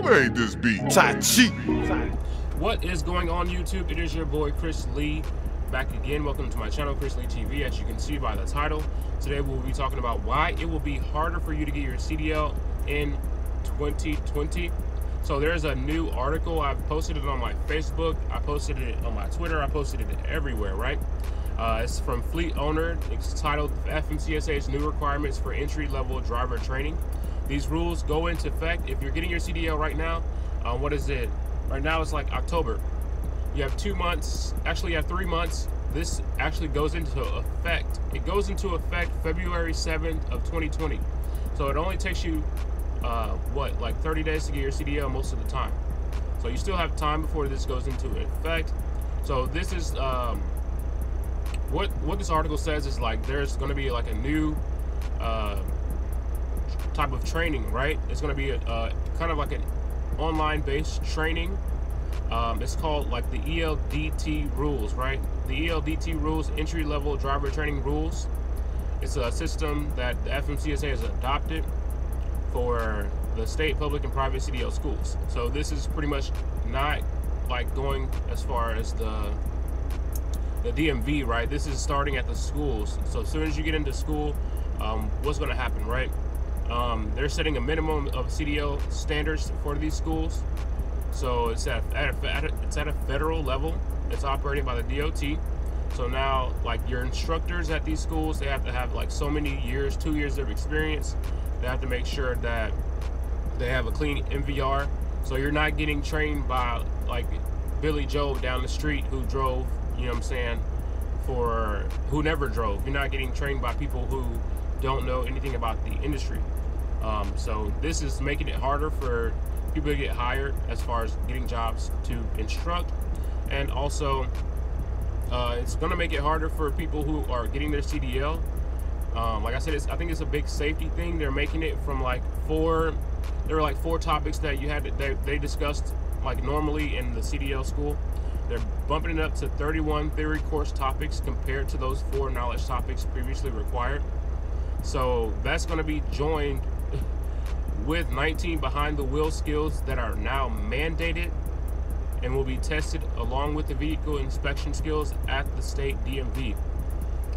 made this beat? Tai Chi. What is going on, YouTube? It is your boy Chris Lee back again. Welcome to my channel, ChrisLeeTV. As you can see by the title, today we'll be talking about why it will be harder for you to get your CDL in 2020. So there's a new article. I've posted it on my Facebook, I posted it on my Twitter, I posted it everywhere, right? It's from Fleet Owner. It's titled FMCSA's New Requirements for Entry-Level Driver Training. These rules go into effect if you're getting your CDL right now. What is it? Right now it's like October. You have 2 months, actually you have 3 months. This actually goes into effect. It goes into effect February 7th of 2020. So it only takes you, like 30 days to get your CDL most of the time. So you still have time before this goes into effect. So this is, what this article says is like there's going to be like a new type of training, right? It's going to be a kind of like an online based training. It's called like the ELDT rules, right? The ELDT rules, entry level driver training rules. It's a system that the FMCSA has adopted for the state, public, and private CDL schools. So this is pretty much not like going as far as the DMV, right? This is starting at the schools. So as soon as you get into school, what's going to happen, right? They're setting a minimum of CDL standards for these schools. So it's at a federal level. It's operated by the DOT. So now, like your instructors at these schools, they have to have like so many years, 2 years of experience. They have to make sure that they have a clean MVR. So you're not getting trained by like Billy Joe down the street who drove, you know what I'm saying, who never drove. You're not getting trained by people who don't know anything about the industry. So this is making it harder for people to get hired as far as getting jobs to instruct, and also it's going to make it harder for people who are getting their CDL. Like I said, I think it's a big safety thing. They're making it from like there were like 4 topics that you had they discussed like normally in the CDL school. They're bumping it up to 31 theory course topics compared to those 4 knowledge topics previously required. So that's going to be joined with 19 behind the wheel skills that are now mandated and will be tested along with the vehicle inspection skills at the state DMV.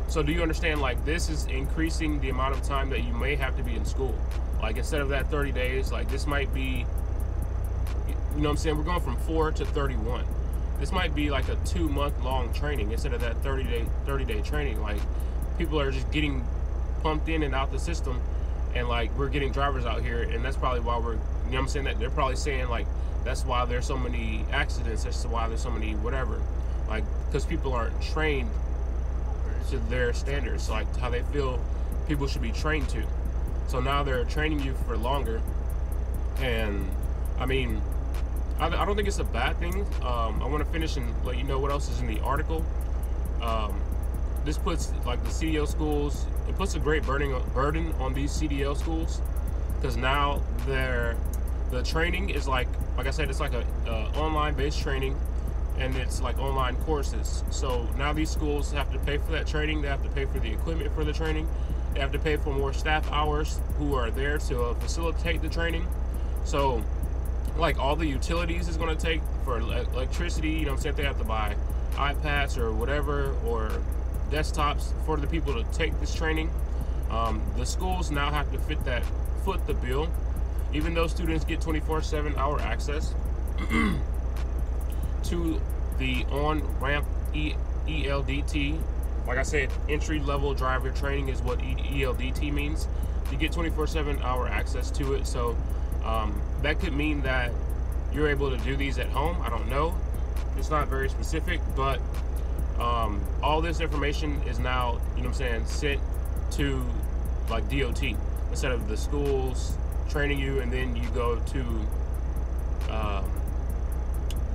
So do you understand, like this is increasing the amount of time that you may have to be in school. Like instead of that 30 days, like this might be, you know what I'm saying, we're going from 4 to 31. This might be like a 2-month-long training instead of that 30-day training. Like people are just getting pumped in and out the system, and like we're getting drivers out here, and that's probably why we're, you know what I'm saying, that they're probably saying like that's why there's so many accidents, that's why there's so many whatever, like because people aren't trained to their standards, like how they feel people should be trained to. So now they're training you for longer, and I mean I don't think it's a bad thing. I want to finish and let you know what else is in the article. This puts like the CDL schools, it puts a great burden on these CDL schools, because now the training is like I said, it's like a online based training, and it's like online courses. So now these schools have to pay for that training. They have to pay for the equipment for the training. They have to pay for more staff hours who are there to facilitate the training. So like all the utilities is going to take for electricity, you know what I'm saying, they have to buy iPads or whatever, or desktops for the people to take this training. The schools now have to foot the bill, even though students get 24/7 hour access to the on-ramp ELDT. Like I said, entry-level driver training is what ELDT means. You get 24/7 hour access to it. So that could mean that you're able to do these at home. I don't know. It's not very specific, but all this information is now, you know what I'm saying, sent to like DOT instead of the schools training you, and then you go to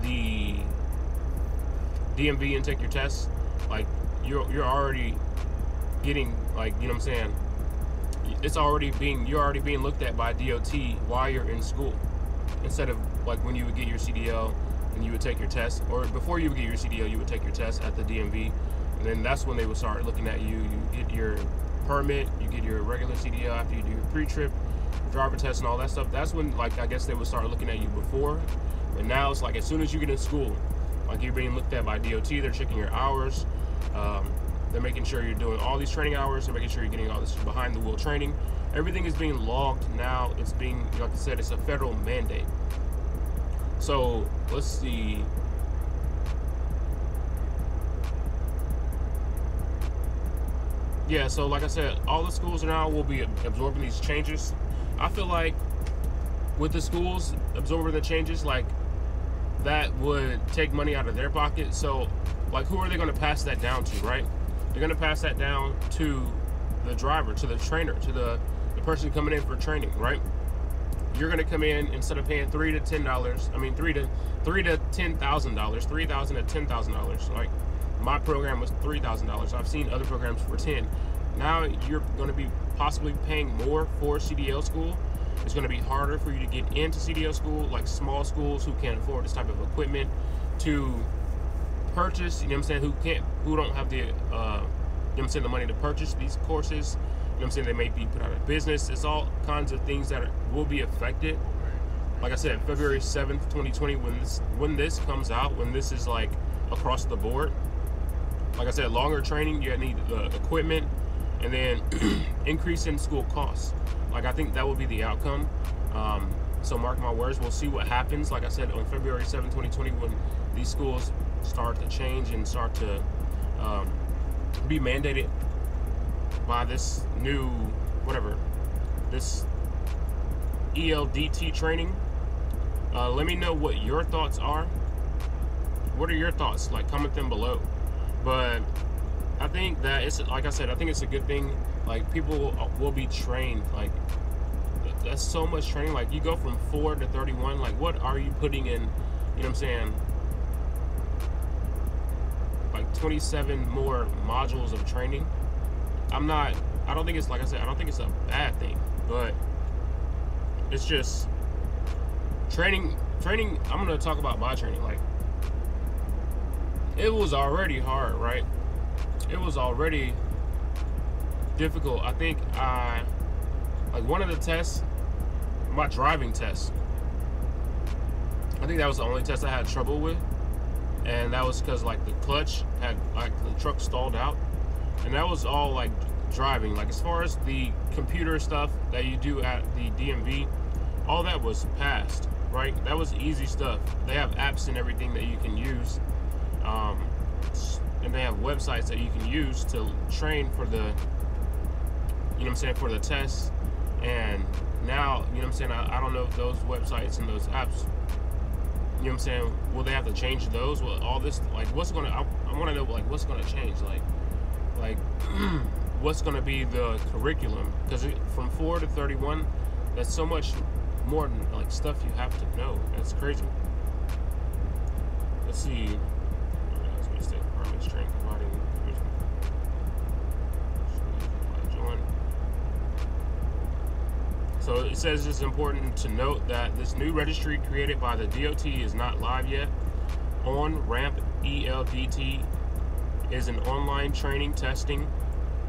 the DMV and take your tests. Like you're already getting, like, you know what I'm saying, you're already being looked at by DOT while you're in school, instead of like when you would get your CDL and you would take your test, or before you would get your CDL, you would take your test at the DMV, and then that's when they would start looking at you. You get your permit, you get your regular CDL after you do your pre-trip, driver test and all that stuff, that's when, like, I guess they would start looking at you before. And now it's like as soon as you get in school, like, you're being looked at by DOT. They're checking your hours. They're making sure you're doing all these training hours. They're making sure you're getting all this behind the wheel training. Everything is being logged now. It's being, like I said, it's a federal mandate. So let's see. Yeah, so like I said, all the schools now will be absorbing these changes. I feel like with the schools absorbing the changes, like, that would take money out of their pocket. So, like, who are they going to pass that down to, right? They're going to pass that down to the driver, to the trainer, to the person coming in for training, right? You're going to come in, instead of paying $3,000 to $10,000, I mean $3,000 to $10,000, $3,000 to $10,000. Like, my program was $3,000. I've seen other programs for $10,000. Now you're going to be possibly paying more for CDL school. It's going to be harder for you to get into CDL school, like small schools who can't afford this type of equipment to purchase. You know what I'm saying? Who don't have the, you know what I'm saying, the money to purchase these courses. You know what I'm saying? They may be put out of business. It's all kinds of things that will be affected. Like I said, February 7th, 2020, when this comes out, when this is like across the board. Like I said, longer training, you need the equipment, and then increase in school costs. Like, I think that will be the outcome. So mark my words, we'll see what happens. Like I said, on February 7, 2020, when these schools start to change and start to be mandated by this new, whatever, this ELDT training. Let me know what your thoughts are. What are your thoughts? Like, comment them below. But I think that it's, like I said, I think it's a good thing. Like, people will be trained. Like, that's so much training. Like, you go from 4 to 31. Like, what are you putting in? You know what I'm saying? Like 27 more modules of training. I don't think it's, like I said, I don't think it's a bad thing, but it's just training. I'm going to talk about my training. Like, it was already hard, right? It was already difficult. I think like one of the tests, my driving test, I think that was the only test I had trouble with. And that was because, like, the clutch had, like, the truck stalled out. And that was all, like, driving. Like, as far as the computer stuff that you do at the DMV, all that was passed, right? That was easy stuff. They have apps and everything that you can use. And they have websites that you can use to train for the, you know what I'm saying, for the tests. And now, you know what I'm saying, I don't know if those websites and those apps, you know what I'm saying, will they have to change those? Well, all this, like, what's gonna, I want to know, like, what's gonna change? Like what's gonna be the curriculum? Because from 4 to 31, that's so much more than, like, stuff you have to know. That's crazy. Let's see. Strength providing join. So it says it's important to note that this new registry created by the DOT is not live yet. On-Ramp ELDT is an online training, testing,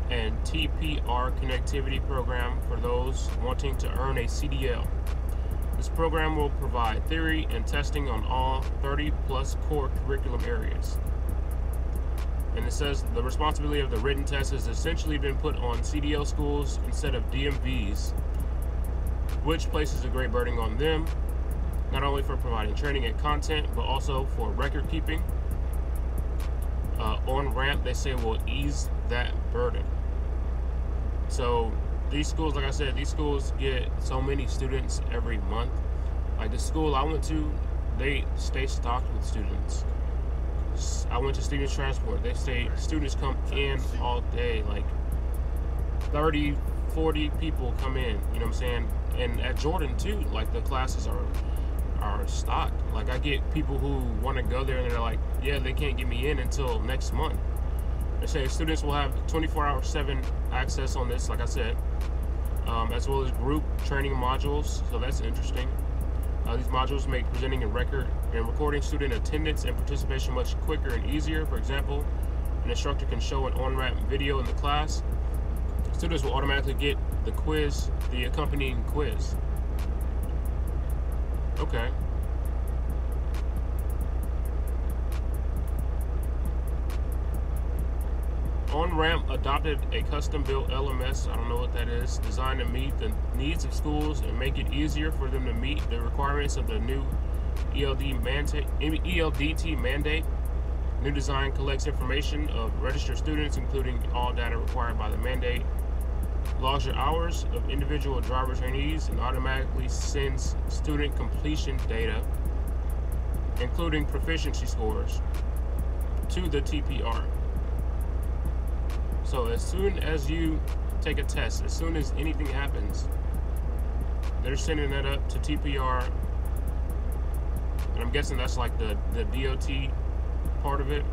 and TPR connectivity program for those wanting to earn a CDL. This program will provide theory and testing on all 30+ core curriculum areas. And it says the responsibility of the written test has essentially been put on CDL schools instead of DMVs, which places a great burden on them, not only for providing training and content, but also for record keeping. On-Ramp, they say, will ease that burden. So these schools, like I said, these schools get so many students every month. Like the school I went to, they stay stocked with students. I went to Students Transport. They say students come in all day, like 30, 40 people come in, you know what I'm saying? And at Jordan too, like the classes are stocked. Like I get people who want to go there and they're like, yeah, they can't get me in until next month. They say students will have 24/7 access on this, like I said, as well as group training modules. So that's interesting. These modules make presenting and recording student attendance and participation much quicker and easier. For example, an instructor can show an on-ramp video in the class. Students will automatically get the quiz, the accompanying quiz. Okay. On-Ramp adopted a custom-built LMS, I don't know what that is, designed to meet the needs of schools and make it easier for them to meet the requirements of the new ELDT mandate. New design collects information of registered students, including all data required by the mandate, logs your hours of individual driver trainees, and automatically sends student completion data, including proficiency scores, to the TPR. So as soon as you take a test, as soon as anything happens, they're sending that up to TPR, and I'm guessing that's like the DOT part of it.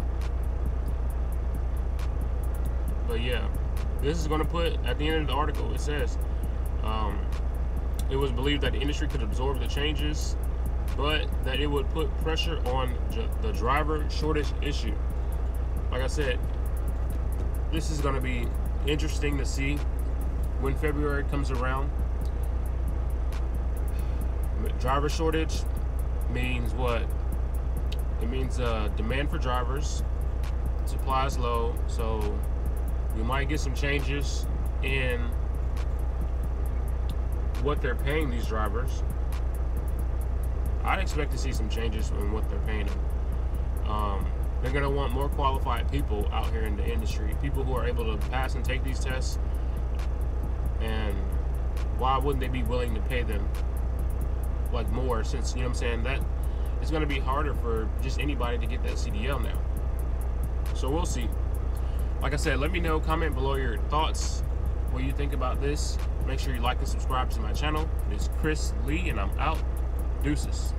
But yeah, this is going to put, at the end of the article, it says, it was believed that the industry could absorb the changes, but that it would put pressure on the driver shortage issue. Like I said, this is going to be interesting to see when February comes around. Driver shortage means what? It means demand for drivers, supply is low, so we might get some changes in what they're paying these drivers. I'd expect to see some changes in what they're paying them. They're going to want more qualified people out here in the industry, people who are able to pass and take these tests. And why wouldn't they be willing to pay them like more, since, you know what I'm saying, that it's going to be harder for just anybody to get that CDL now. So we'll see. Like I said, let me know, comment below your thoughts, what you think about this. Make sure you like and subscribe to my channel. It's Chris Lee, and I'm out. Deuces.